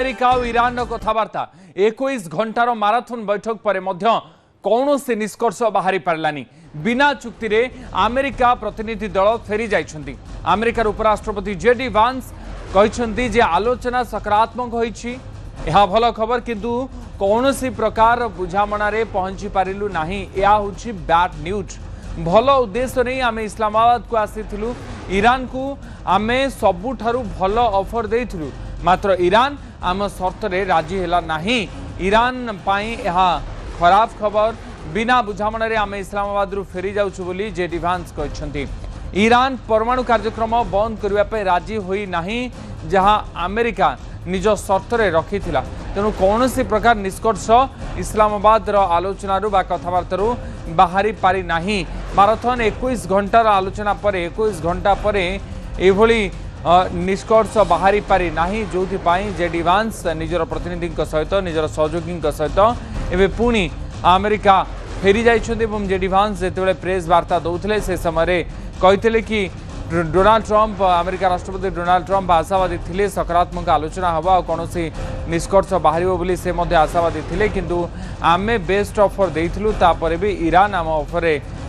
America और Iran कथबार्ता 21 घंटार marathon बैठक पर कौन से निष्कर्ष बाहरी पारानी बिना चुक्ति रे अमेरिका प्रतिनिधि दल फेरी जाइछन्ति। अमेरिकार उपराष्ट्रपति जेडी वांस कहते जे आलोचना सकारात्मक होइछि। यह भल खबर किंतु कौन सी प्रकार बुझामणा रे पहुंची पारिलु नाही। यह होछि बैड न्यूज। भल उद्देश्य नहीं आमे इस्लामाबाद को आसीथिलु। ईरान को आमे सबुठारु भल ऑफर देइथिलु, मात्र ईरान आम शर्त रे राजी हैला नाही। ईरान पाई यह खराब खबर। बिना बुझामणा रे आमे इस्लामाबाद रु फेरी जाउछु बोली जेडी वांस कहछन्ति। ईरान परमाणु कार्यक्रम बंद करबा पे राजी होई नाही, जहां अमेरिका निज शर्त रे रखिथिला। तेणु कौन सी प्रकार निष्कर्ष इस्लामाबाद आलोचना बा कथबार्ता बाहरी पारि नाही। माराथन 21 घंटार आलोचना पर 21 घंटा पर एभली निष्कर्ष बाहरी पारि नाही, जो जेडी वांस निजर प्रतिनिधि सहित निजर सहयोगी सहित एवं पुणी अमेरिका फेरी जाइछन्ति। जेडी वांस जेतेबेले प्रेस वार्ता दौथिले से समय कहते कि डोनाल्ड ट्रंप अमेरिका राष्ट्रपति डोनाल्ड ट्रंप आशावादी थिले सकारात्मक आलोचना हवा और कौन निष्कर्ष बाहर बोली से आशावादी थिले, किंतु आमे बेस्ट ऑफर देइथिलु। तापर भी ईरान आम ऑफर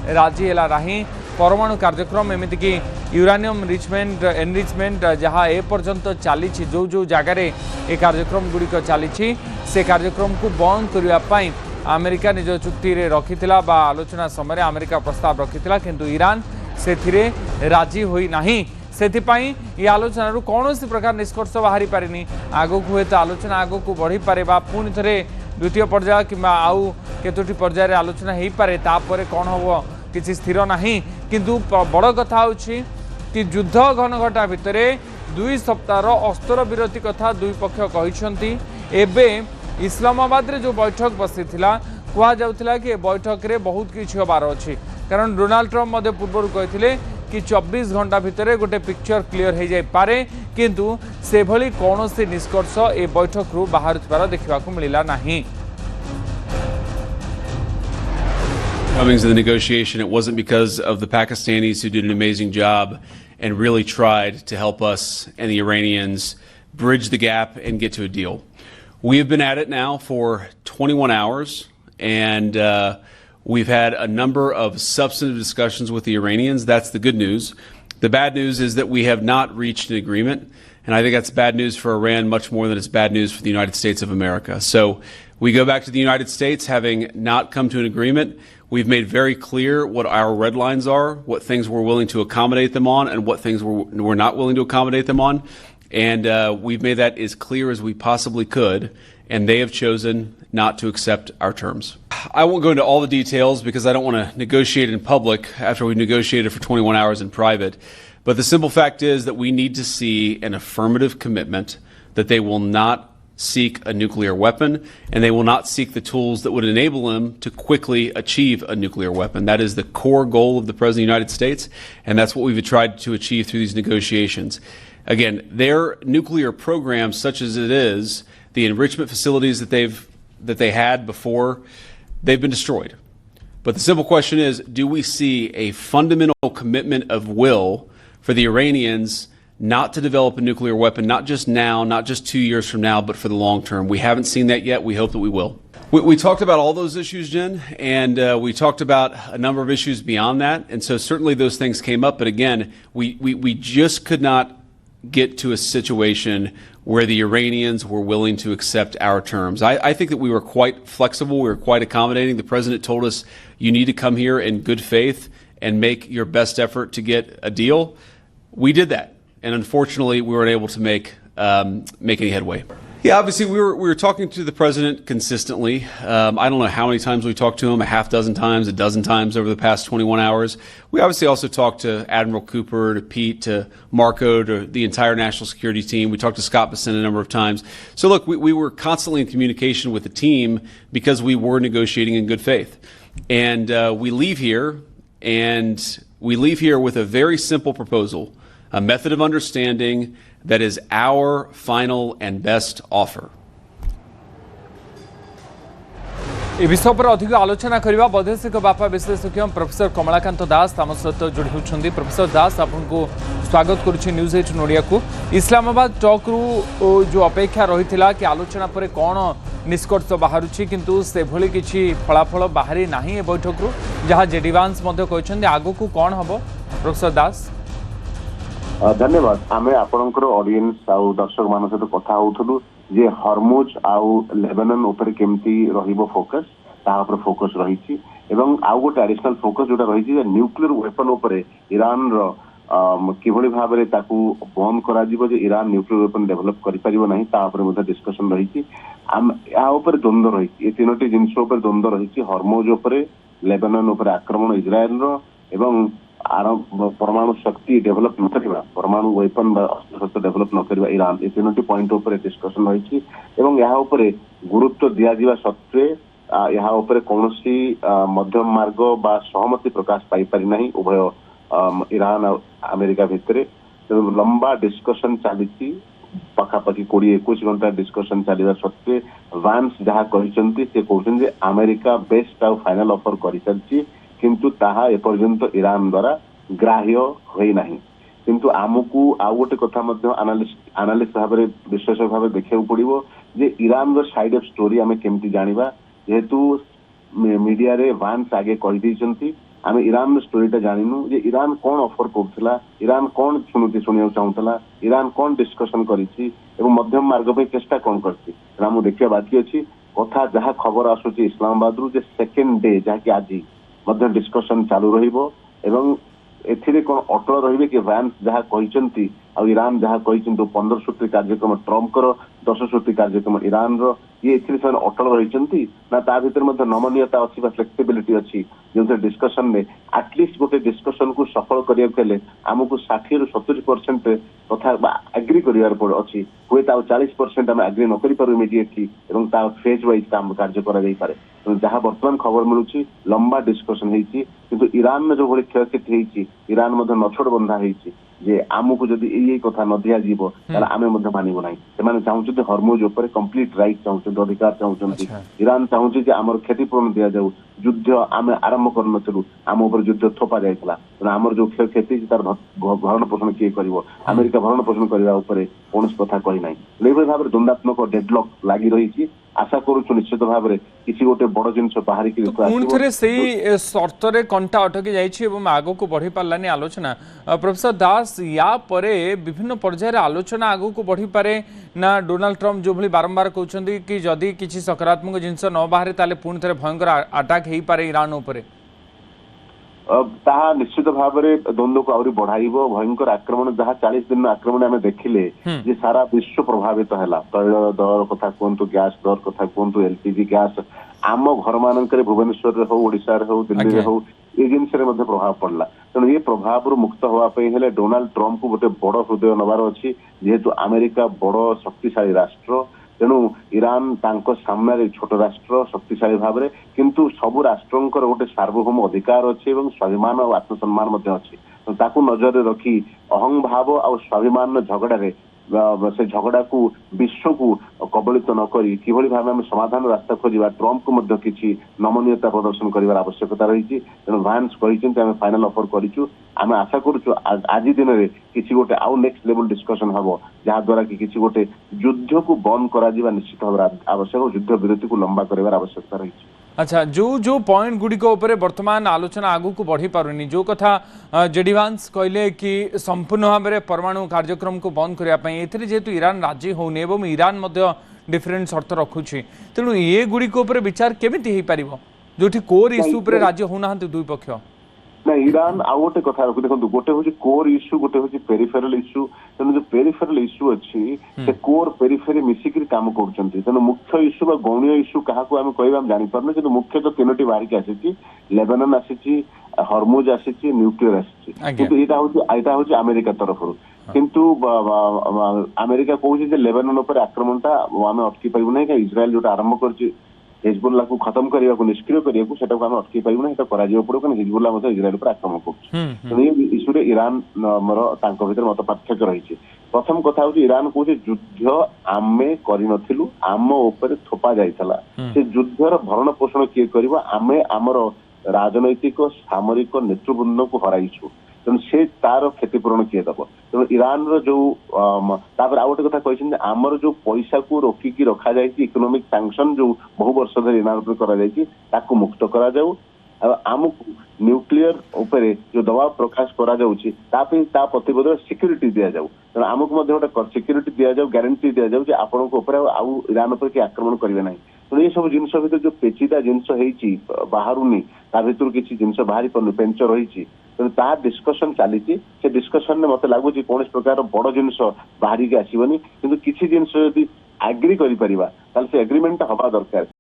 राजी हैला नाही। परमाणु कार्यक्रम एमती कि यूरानियम एनरिचमेंट जहाँ ए पर्यंत चली जो जो जगार ए कार्यक्रम गुड़िक चली से कार्यक्रम को बंद करने अमेरिका निज चुक्ति रखिथिला बा आलोचना समय अमेरिका प्रस्ताव रखिथिला, किंतु ईरान से राजी होई नाही। सेथिपाई ये आलोचना कौन सी प्रकार निष्कर्ष बाहरी पारिनी। आगो को तो आलोचना आगो को बढ़ी पारे बा पुणी थे द्वितीय पर्याय कि आउ केतोटी पर्याय आलोचना हो पारे। तापर कौन हम किसी स्थिर नहीं, किंतु बड़ कथा होछि कि युद्ध घनघटा भितर 2 सप्ताह अस्त्र विरति कथा दुई पक्ष कहते। एबे इस्लामाबाद रे जो बैठक बसी कह जाउथिला कि बैठक रे बहुत किछि होबार अछि, कारण डोनाल्ड ट्रंप मध्य पूर्व कहते कि 24 घंटा भितर गोटे पिक्चर क्लियर हो जाए पारे, किंतु से भली कौन से निष्कर्ष ए बैठक रु बाहर देखा मिलला नहीं। Coming to the negotiation, it wasn't because of the Pakistanis who did an amazing job and really tried to help us and the Iranians bridge the gap and get to a deal. We have been at it now for 21 hours, and we've had a number of substantive discussions with the Iranians. That's the good news. The bad news is that we have not reached an agreement, and I think that's bad news for Iran much more than it's bad news for the United States of America. So we go back to the United States having not come to an agreement. We've made very clear what our red lines are, what things we're willing to accommodate them on, and what things we're not willing to accommodate them on. And we've made that as clear as we possibly could, and they have chosen not to accept our terms. I won't go into all the details because I don't want to negotiate in public after we've negotiated for 21 hours in private. But the simple fact is that we need to see an affirmative commitment that they will not seek a nuclear weapon, and they will not seek the tools that would enable them to quickly achieve a nuclear weapon. That is the core goal of the President of the United States, and that's what we've tried to achieve through these negotiations. Again, their nuclear program, such as it is, the enrichment facilities that they had before, they've been destroyed. But the simple question is, do we see a fundamental commitment of will for the Iranians not to develop a nuclear weapon, not just now, not just 2 years from now, but for the long term? We haven't seen that yet. We hope that we will. We talked about all those issues, Jen, and we talked about a number of issues beyond that. And so certainly those things came up. But again, we just could not get to a situation where the Iranians were willing to accept our terms. I think that we were quite flexible. We were quite accommodating. The president told us, you need to come here in good faith and make your best effort to get a deal. We did that. And unfortunately, we weren't able to make any headway. Yeah, obviously, we were talking to the president consistently. I don't know how many times we talked to him, a half dozen times, a dozen times over the past 21 hours. We obviously also talked to Admiral Cooper, to Pete, to Marco, to the entire national security team. We talked to Scott Bessent a number of times. So look, we were constantly in communication with the team because we were negotiating in good faith. And we leave here with a very simple proposal, a method of understanding that is our final and best offer. ए विषय पर अधिक आलोचना करने वैदेशिक व्यापार विश्लेषज्ञ professor Kamlakant दास आम सहित जोड़ी होती। प्रोफेसर दास आपको स्वागत करुच्ची न्यूज 18 ओडिया को। इस्लामाबाद टॉक रु जो अपेक्षा रही कि आलोचना पर कौन निष्कर्ष बाहर किंतु से भली किसी फलाफल बाहरी ना ए बैठक रु जहाँ जेडी वांस कहते आगु को कौन हम। प्रोफेसर दास धन्यवाद। आम आपणकर ऑडियंस आउ दर्शक मान सहित कथा होउथलु जे हरमुज आउ लेबानन ऊपर केमती रहिबो फोकस ता ऊपर फोकस रहिछि एवं आउ गोटे एडिशनल फोकस जोटा रहिछि जे न्यूक्लियर वेपन ऊपर ईरान रो किभଳି भाबरे ताकू बंद करा जिवो जे ईरान न्यूक्लियर वेपन डेवलप करि परिबो नाही ता ऊपर मध्ये डिस्कशन रहिछि। या ऊपर द्वंद्व रहिछि। ए तीनोटी जिंस ऊपर द्वंद्व रहिछि। हरमुज ऊपर लेबानन ऊपर आक्रमण इजराइल रो एवं परमाणु शक्ति डेवलप न करवा परमाणु वेपन अस्त्र डेवलप न करवा ईरान ए तीनोटी पॉइंट ऊपर डिस्कशन रही एवं यहाँ ऊपर गुरुत्व दिया जिवा सत्वे यहाँ ऊपर कौनसी मध्यम मार्ग बा सहमति प्रकाश पाई पारि नाही उभय ईरान और अमेरिका भितर लंबा डिस्कशन चली पखापाखि 20-21 घंटा डिस्कशन चलवा सत्वे वांस जहाँ कहते अमेरिका बेस्ट आउ फाइनल ऑफर कर सारी किंतु ताहा एपर्यंत ईरान द्वारा ग्राह्य होई नाही। किंतु आमको आउ गोटे कथा मध्य एनालिस्ट भाव विश्लेषक भाव देखा पड़ो जे ईरान रो साइड ऑफ स्टोरी आमे केमती जानिबा जेहेतु मीडिया रे वांस आगे कहि दैचंती आमे ईरान रो स्टोरीटा जानिनु जे ईरान कौन ऑफर करथिला ईरान कौन सुनुती सुनिया चाहूतला ईरान कौन डिस्कशन करिछि एवं मध्यम मार्ग पे चेष्टा कौन करछि रामु देखिया बाकी अछि कथा जहा खबर आसुछि इस्लामाबाद रु जे सेकंड डे जहा कि आजी मध्य डिस्कशन चालू रहिबो एवं एथिरे कोन अटल रहिबे कि वांस जहा कहिसंती आ ईरान जहा कहिसंतो 15 सूत्री कार्यक्रम ट्रम्प कर 10 सूत्री कार्यक्रम ईरान रो ये एथिरे सन अटल रहिसंती ना ता भीतर मध्य नमनीयता अछि बा फ्लेक्सिबिलिटी अछि जे डिस्कशन में एटलीस्ट गोटे डिस्कशन को सफल करिया केले हमकु 60 रु 70% कथा एग्री करियार पड़ अछि होय ता 40% हम एग्री न करि पारु इमीडिएटली एवं ता फेज वाइज काम कार्य करा जाई पारे। जहाँ वर्तमान खबर मिलूची लंबा डिस्कशन होती किंतु ईरान में जो भाई क्षयक्षति होती ईरान नछोड़ बंधा होती जे आमको जदि यही कथा न दिया जीवो ताले आमे मध्य मानिबो नाही सेमाने चाहूछते हरमुज ऊपर कंप्लीट राइट चाहूछते अधिकार चाहूछते ईरान चाहूछे जे हमर क्षतिपूर्ण दिया जाऊ युद्ध आमे आरंभ करनथलु आम ऊपर युद्ध थोपा जायतला हमर जो क्षति तार भरण पोषण किए करिवो अमेरिका भरण पोषण करबा ऊपर कोनस कथा कहि नाही लेबे भाबरे द्वंद्वात्मक डेडलॉक लागि रहिछि। आशा करूछु निश्चित भाव में किसी गोटे बड़ जिनस बाहर की शर्त रे कंटा अटकी जाइछि एवं आगो को बढ़ी पारलानी आलोचना। प्रोफेसर दास या परे विभिन्न पर्यायर आलोचना आगो को बढ़ी पारे ना डोनाल्ड ट्रम्प जो भली बारंबार कहउछन्ती कि जदि किसी सकारात्मक जिनस न बाहरे ताले पुणी थे भयंकर अटैक हेई पारे ईरान ऊपर ताहा निश्चित भाव में द्वंद्व को आहरी बढ़ाइबो भयंकर आक्रमण जहाँ 40 दिन आक्रमण आम देखिले जे सारा विश्व प्रभावित है तैल दर कथा कहतु गैस दर कथा कहतु एलपीजी गैस आम घर मानक भुवनेश्वर हो ओडिशा हो दिल्ली में हो ये जिनस प्रभाव पड़ला तेणु ये प्रभाव मुक्त होगापे डोनाल्ड ट्रम्प को गोटे बड़ हृदय नबार अच्छी जेहेतु अमेरिका बड़ शक्तिशाली राष्ट्र तेणु ईरान तांको सामने छोट राष्ट्र शक्तिशाली भाव में किंतु सबु राष्ट्रंकर गोटे सार्वभौम अधिकार अच्छे और स्वाभिमान और आत्मसम्मान अच्छे ताकू नजर रखी अहं भाव और स्वाभिमान झगड़े से झगड़ा को विश्व को कबलित न करी किभली भाव में समाधान रास्ता खोजा ट्रम्प को मध्य किसी नमनीयता प्रदर्शन कर आवश्यकता रही तेणु वांस कहते आम फाइनल ऑफर करूँ आम आशा करूँ आज दिन में किसी गोटे आउ नेक्स्ट लेवल डिस्कशन हम जहाँ द्वारा कि किसी गोटे युद्ध को बंद करा निश्चित भाव आवश्यक युद्ध विरति को लंबा कर आवश्यकता रही। अच्छा जो जो पॉइंट गुड़िक वर्तमान आलोचना आगू को बढ़ी पारुनी जो कथा जेडी वांस कहले कि संपूर्ण भाव में परमाणु कार्यक्रम को बंद करने जेहेतु ईरान राजी होनी और ईरान डिफरेंट शर्त रखुच्छी तेणु ये गुड़िक विचार केमिति हो पार जो कोर इश्यू पर राजी होना दुई पक्ष ना ईरान आउ गोटे कथा रखु देखो गोटे हूँ कोर इश्यू गोटे हूँ पेरिफेरल इश्यू तेणु जो पेरिफेरल इश्यू अच्छी से कोर पेरिफेरी मिसिकी काम करछंती तेणु मुख्य इश्यू बा गौणीय इश्यू क्या कहवा जानी पारनु कि मुख्य तो तीनोटी बाहर की आसी लेबानन आसी हरमुज आसी न्यूक्लियर आसी किंतु यहाँ हूँ अमेरिका तरफ किंतु अमेरिका कहूँ लेबानन पर आक्रमणटा आम अटकी पारू ना इज्राएल जो आरंभ कर हिजबुल्ला को खत्म करने को निष्क्रिय करने को सेटा को हम अटकी पाइबु ना, सेटा करा जियो पड़ो कारण हिजबुल्ला मते इजराइल पर आक्रमण करछ। तो ये इशू रे ईरान मर तांको भीतर मत पार्थक्य रही। प्रथम कथा हूँ ईरान कहूँ युद्ध आमे कर आम उपर थोपा जाइतला, से युद्धर भरण पोषण किए कर आमे आमर राजनैतिक सामरिक नेतृवृंद को हराइछु, तेणु से तार क्षतिपूरण किए दब। तेणु ईरान जो आउ गोटे कथा कहते आमर जो पैसा को रोकिकी रखा जाए इकोनॉमिक सैंक्शन जो बहु वर्ष धरी ईरान पर करा मुक्त करा जाऊ, आमको न्यूक्लियर उपरे जो दबाव प्रकाश करा जाउछि ता प्रतिबद्ध सिक्यूरिटी दिया जाऊ। तेणु आमको गोटे सिक्यूरिटी दिया जाऊ, ग्यारंटी दिया जाऊ आपण आउ ईरान पर कि आक्रमण करेंगे ना। तेणु ये सब जिनस भर जो पेचीदा जिनस बाहरुनी ता भर किसी जिनस बाहरी पेंच रही, तेणु ता डिस्कसन चली। से डिस्कसन में मत लगुच कौन प्रकार बड़ जिनस बाहर की आसबनी, किसी जिनस यदि एग्री कर एग्रीमेंट हवा दरकार।